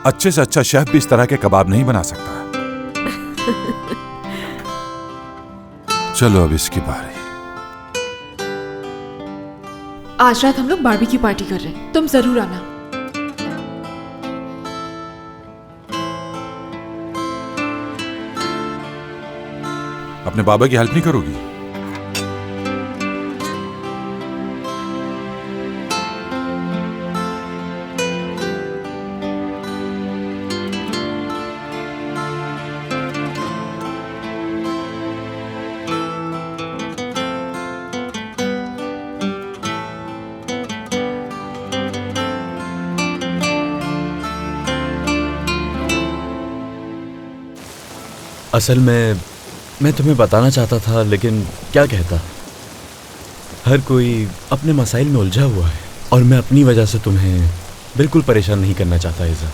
अच्छे से अच्छा शेफ भी इस तरह के कबाब नहीं बना सकता। चलो अब इसकी बारी। आज रात हम लोग बारबेक्यू पार्टी कर रहे हैं, तुम जरूर आना। अपने बाबा की हेल्प नहीं करोगी? असल में मैं तुम्हें बताना चाहता था, लेकिन क्या कहता। हर कोई अपने मसाइल में उलझा हुआ है और मैं अपनी वजह से तुम्हें बिल्कुल परेशान नहीं करना चाहता इज़ा।